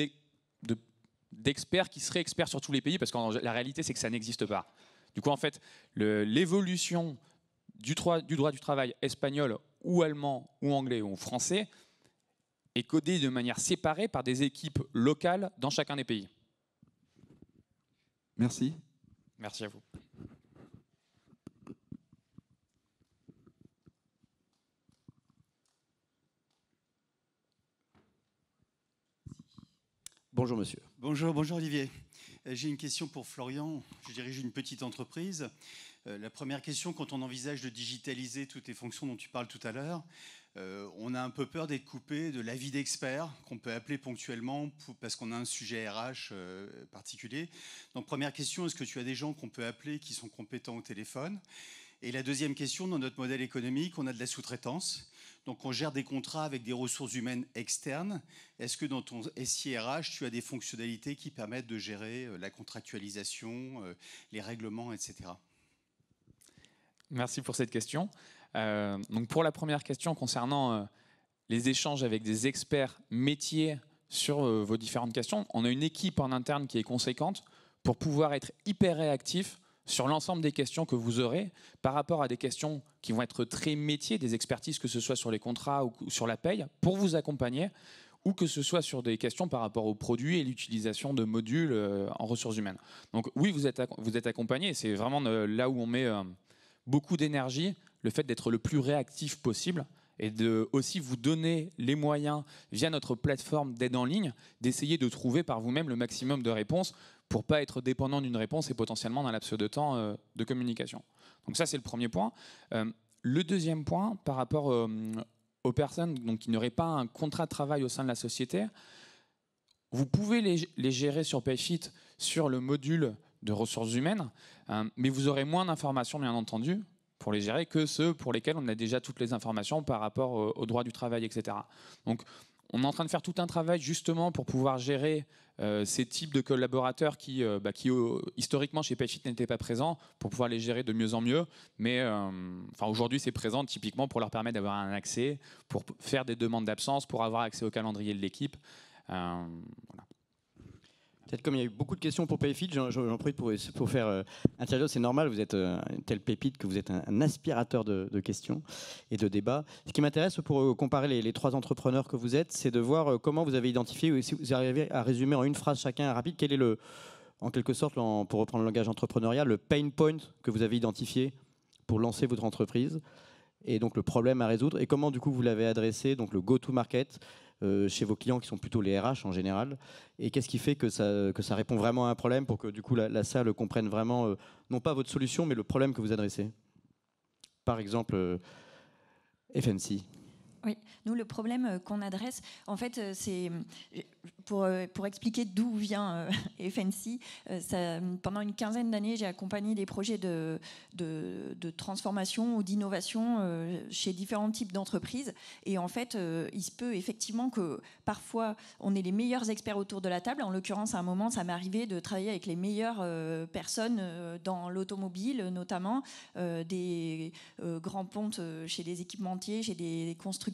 d'experts qui seraient experts sur tous les pays, parce que la réalité, c'est que ça n'existe pas. Du coup, en fait, l'évolution du droit du travail espagnol ou allemand ou anglais ou français est codée de manière séparée par des équipes locales dans chacun des pays. Merci. Merci à vous. Bonjour monsieur. Bonjour Olivier. J'ai une question pour Florian. Je dirige une petite entreprise. La première question, quand on envisage de digitaliser toutes les fonctions dont tu parles tout à l'heure, on a un peu peur d'être coupé de l'avis d'experts qu'on peut appeler ponctuellement parce qu'on a un sujet RH particulier. Donc première question, est-ce que tu as des gens qu'on peut appeler qui sont compétents au téléphone? Et la deuxième question, dans notre modèle économique, on a de la sous-traitance. Donc on gère des contrats avec des ressources humaines externes. Est-ce que dans ton SIRH, tu as des fonctionnalités qui permettent de gérer la contractualisation, les règlements, etc. Merci pour cette question. Donc pour la première question concernant les échanges avec des experts métiers sur vos différentes questions, on a une équipe en interne qui est conséquente pour pouvoir être hyper réactif sur l'ensemble des questions que vous aurez par rapport à des questions qui vont être très métiers, des expertises, que ce soit sur les contrats ou sur la paye, pour vous accompagner, ou que ce soit sur des questions par rapport aux produits et l'utilisation de modules en ressources humaines. Donc oui, vous êtes accompagné, et c'est vraiment là où on met beaucoup d'énergie, le fait d'être le plus réactif possible, et de aussi vous donner les moyens, via notre plateforme d'aide en ligne, d'essayer de trouver par vous-même le maximum de réponses pour ne pas être dépendant d'une réponse et potentiellement d'un laps de temps de communication. Donc ça, c'est le premier point. Le deuxième point, par rapport aux personnes donc, qui n'auraient pas un contrat de travail au sein de la société, vous pouvez les gérer sur Payfit sur le module de ressources humaines, mais vous aurez moins d'informations, bien entendu, pour les gérer que ceux pour lesquels on a déjà toutes les informations par rapport au droit du travail, etc. Donc, on est en train de faire tout un travail justement pour pouvoir gérer ces types de collaborateurs qui historiquement chez Payfit n'étaient pas présents, pour pouvoir les gérer de mieux en mieux. Mais aujourd'hui, c'est présent typiquement pour leur permettre d'avoir un accès, pour faire des demandes d'absence, pour avoir accès au calendrier de l'équipe. Voilà. Peut-être comme il y a eu beaucoup de questions pour Payfit, j'en profite pour faire interagir. C'est normal, vous êtes une telle pépite que vous êtes un aspirateur de questions et de débats. Ce qui m'intéresse pour comparer les trois entrepreneurs que vous êtes, c'est de voir comment vous avez identifié, ou si vous arrivez à résumer en une phrase chacun rapide, quel est en quelque sorte, pour reprendre le langage entrepreneurial, le pain point que vous avez identifié pour lancer votre entreprise, et donc le problème à résoudre, et comment du coup vous l'avez adressé, donc le go-to-market, chez vos clients qui sont plutôt les RH en général, et qu'est-ce qui fait que ça répond vraiment à un problème pour que du coup la salle comprenne vraiment non pas votre solution mais le problème que vous adressez. Par exemple FNC. Oui, nous le problème qu'on adresse, en fait, c'est pour expliquer d'où vient FNC. Pendant une quinzaine d'années, j'ai accompagné des projets de transformation ou d'innovation chez différents types d'entreprises. Et en fait, il se peut effectivement que parfois, on ait les meilleurs experts autour de la table. En l'occurrence, à un moment, ça m'est arrivé de travailler avec les meilleures personnes dans l'automobile, notamment des grands pontes chez des équipementiers, chez des constructeurs,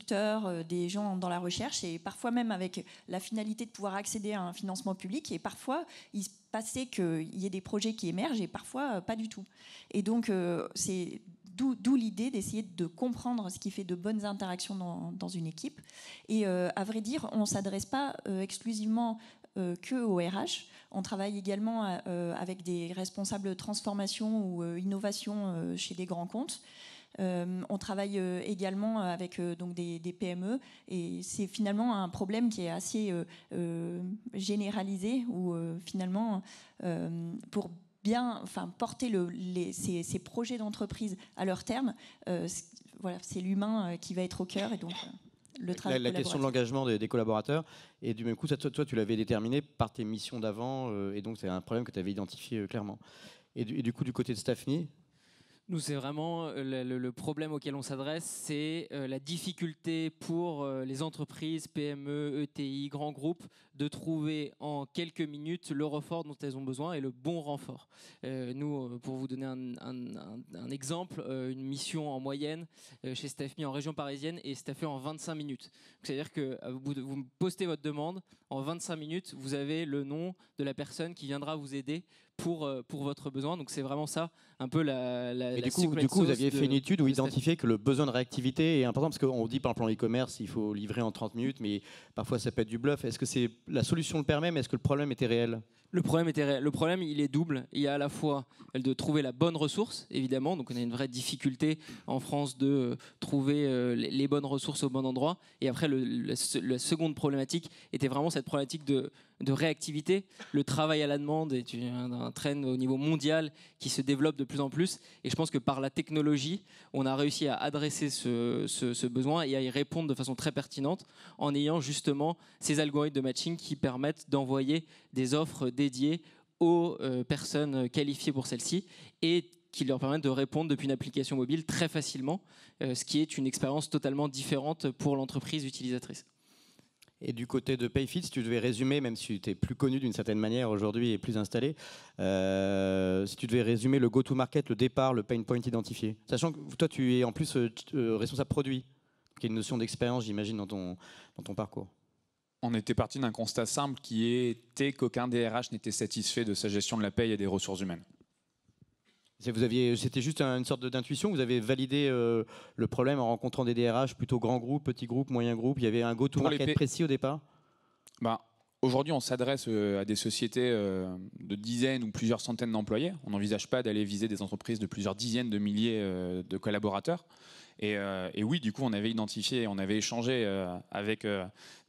des gens dans la recherche, et parfois même avec la finalité de pouvoir accéder à un financement public. Et parfois, il se passait qu'il y ait des projets qui émergent et parfois pas du tout. Et donc, c'est d'où l'idée d'essayer de comprendre ce qui fait de bonnes interactions dans une équipe. Et à vrai dire, on ne s'adresse pas exclusivement que au RH. On travaille également avec des responsables de transformation ou innovation chez des grands comptes. On travaille également avec donc des PME, et c'est finalement un problème qui est assez généralisé, où finalement pour bien porter ces projets d'entreprise à leur terme, voilà, c'est l'humain qui va être au cœur, et donc le travail la question de l'engagement des collaborateurs, et du même coup toi tu l'avais déterminé par tes missions d'avant, et donc c'est un problème que tu avais identifié clairement. Et du coup du côté de Staffny, nous, c'est vraiment le problème auquel on s'adresse, c'est la difficulté pour les entreprises, PME, ETI, grands groupes, de trouver en quelques minutes le renfort dont elles ont besoin et le bon renfort. Nous, pour vous donner un exemple, une mission en moyenne chez Staffmy en région parisienne est staffée en 25 minutes. C'est-à-dire que vous postez votre demande, en 25 minutes, vous avez le nom de la personne qui viendra vous aider pour votre besoin. Donc c'est vraiment ça, un peu et du coup vous aviez fait une étude où identifier que le besoin de réactivité est important, parce qu'on dit par exemple en e-commerce il faut livrer en 30 minutes, mais parfois ça peut être du bluff. Est-ce que la solution le permet, mais est-ce que le problème était réel ? Le problème, il est double. Il y a à la fois de trouver la bonne ressource, évidemment. Donc, on a une vraie difficulté en France de trouver les bonnes ressources au bon endroit. Et après, la seconde problématique était vraiment cette problématique de réactivité. Le travail à la demande est un trend au niveau mondial qui se développe de plus en plus. Et je pense que par la technologie, on a réussi à adresser ce besoin et à y répondre de façon très pertinente en ayant justement ces algorithmes de matching qui permettent d'envoyer des offres dédiées aux personnes qualifiées pour celles-ci et qui leur permettent de répondre depuis une application mobile très facilement, ce qui est une expérience totalement différente pour l'entreprise utilisatrice. Et du côté de Payfit, si tu devais résumer, même si tu es plus connu d'une certaine manière aujourd'hui et plus installé, si tu devais résumer le go-to-market, le départ, le pain point identifié, sachant que toi tu es en plus responsable produit, qui est une notion d'expérience j'imagine dans ton parcours. On était parti d'un constat simple qui était qu'aucun des RH n'était satisfait de sa gestion de la paye et des ressources humaines. C'était juste une sorte d'intuition, vous avez validé le problème en rencontrant des DRH plutôt grands groupes, petits groupes, moyens groupes, il y avait un go-to-market précis au départ ? Aujourd'hui, on s'adresse à des sociétés de dizaines ou plusieurs centaines d'employés. On n'envisage pas d'aller viser des entreprises de plusieurs dizaines de milliers de collaborateurs. Et oui, du coup, on avait identifié, on avait échangé avec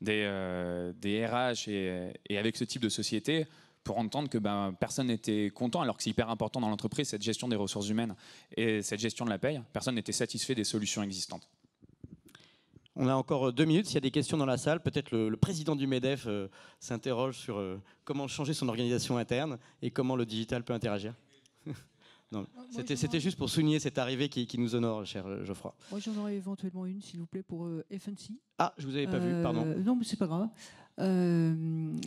des RH et avec ce type de société pour entendre que personne n'était content, alors que c'est hyper important dans l'entreprise, cette gestion des ressources humaines et cette gestion de la paye. Personne n'était satisfait des solutions existantes. On a encore 2 minutes. S'il y a des questions dans la salle, peut-être le président du MEDEF s'interroge sur comment changer son organisation interne et comment le digital peut interagir. Non, c'était juste pour souligner cette arrivée qui nous honore, cher Geoffroy. Moi, j'en aurais éventuellement une, s'il vous plaît, pour FNC. Ah, je vous avais pas vu, pardon. Non, mais c'est pas grave.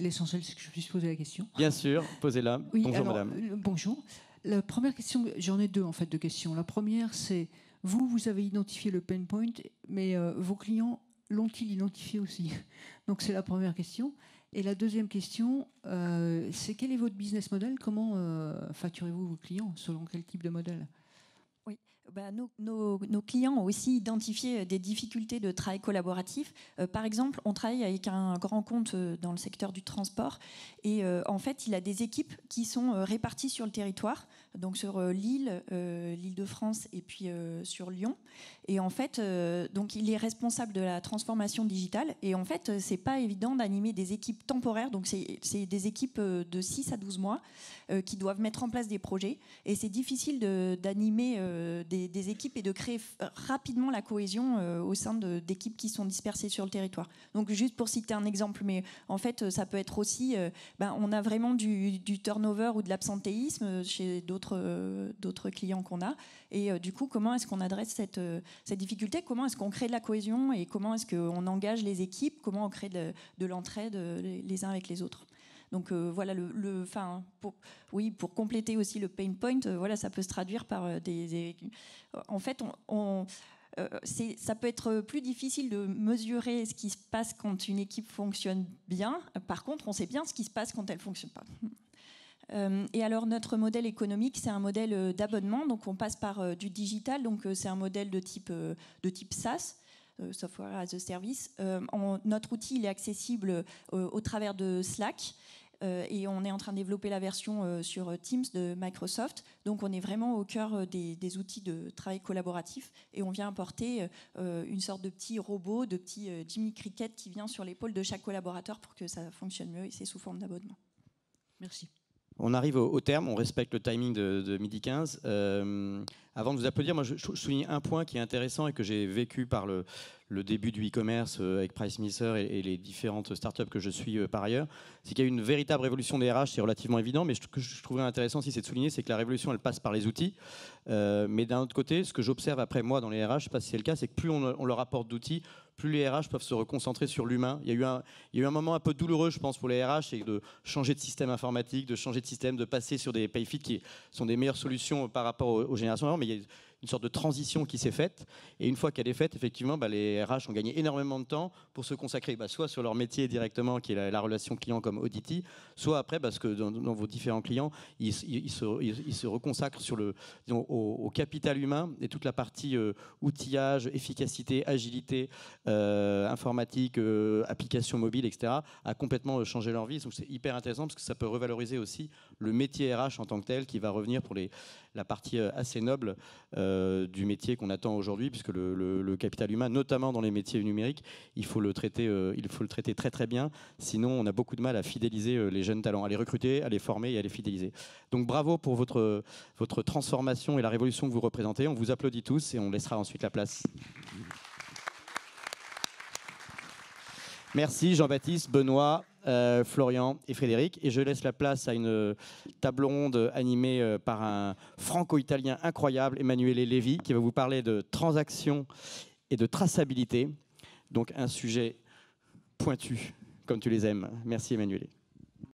L'essentiel, c'est que je puisse poser la question. Bien sûr, posez-la. Oui, bonjour, alors, madame. Bonjour. La première question, j'en ai deux en fait de questions. La première, c'est vous avez identifié le pain point, mais vos clients l'ont-ils identifié aussi? Donc c'est la première question. Et la deuxième question, c'est quel est votre business model? Comment facturez-vous vos clients? Selon quel type de modèle? Oui, nos clients ont aussi identifié des difficultés de travail collaboratif. Par exemple, on travaille avec un grand compte dans le secteur du transport et en fait, il a des équipes qui sont réparties sur le territoire, donc sur l'Île-de-France et puis sur Lyon. Et en fait, donc il est responsable de la transformation digitale. Et en fait, c'est pas évident d'animer des équipes temporaires. Donc c'est des équipes de 6 à 12 mois qui doivent mettre en place des projets. Et c'est difficile d'animer des équipes et de créer rapidement la cohésion au sein d'équipes qui sont dispersées sur le territoire. Donc juste pour citer un exemple, mais en fait ça peut être aussi, on a vraiment du turnover ou de l'absentéisme chez d'autres clients qu'on a. Et du coup, comment est-ce qu'on adresse cette difficulté? Comment est-ce qu'on crée de la cohésion et comment est-ce qu'on engage les équipes? Comment on crée de l'entraide les uns avec les autres? Donc voilà, pour compléter aussi le pain point, voilà, ça peut se traduire par en fait, ça peut être plus difficile de mesurer ce qui se passe quand une équipe fonctionne bien. Par contre, on sait bien ce qui se passe quand elle ne fonctionne pas. Et alors notre modèle économique, c'est un modèle d'abonnement, donc on passe par du digital, donc c'est un modèle de type SaaS. Software as a Service. Notre outil il est accessible au travers de Slack et on est en train de développer la version sur Teams de Microsoft. Donc on est vraiment au cœur des outils de travail collaboratif et on vient apporter une sorte de petit robot, de petit Jimmy Cricket qui vient sur l'épaule de chaque collaborateur pour que ça fonctionne mieux et c'est sous forme d'abonnement. Merci. On arrive au terme, on respecte le timing de midi 15. Avant de vous applaudir, moi je souligne un point qui est intéressant et que j'ai vécu par le début du e-commerce avec PriceMisser et les différentes startups que je suis par ailleurs. C'est qu'il y a eu une véritable révolution des RH, c'est relativement évident, mais ce que je trouverais intéressant aussi, c'est de souligner, c'est que la révolution, elle passe par les outils. Mais d'un autre côté, ce que j'observe après moi dans les RH, je ne sais pas si c'est le cas, c'est que plus on leur apporte d'outils, plus les RH peuvent se reconcentrer sur l'humain. Il y a eu un moment un peu douloureux, je pense, pour les RH, c'est de changer de système informatique, de changer de système, de passer sur des PayFit qui sont des meilleures solutions par rapport aux générations avant, mais il y a une sorte de transition qui s'est faite. Et une fois qu'elle est faite, effectivement, les RH ont gagné énormément de temps pour se consacrer soit sur leur métier directement, qui est la relation client comme Audity, soit après, parce que dans vos différents clients, ils se reconsacrent sur au capital humain et toute la partie outillage, efficacité, agilité, informatique, application mobile, etc., a complètement changé leur vie. Donc c'est hyper intéressant parce que ça peut revaloriser aussi le métier RH en tant que tel qui va revenir pour la partie assez noble du métier qu'on attend aujourd'hui, puisque le capital humain, notamment dans les métiers numériques, il faut le traiter très très bien. Sinon, on a beaucoup de mal à fidéliser les jeunes talents, à les recruter, à les former et à les fidéliser. Donc bravo pour votre transformation et la révolution que vous représentez. On vous applaudit tous et on laissera ensuite la place. Merci Jean-Baptiste, Benoît, Florian et Frédéric. Et je laisse la place à une table ronde animée par un franco-italien incroyable, Emanuele Levi, qui va vous parler de transactions et de traçabilité. Donc un sujet pointu, comme tu les aimes. Merci Emanuele.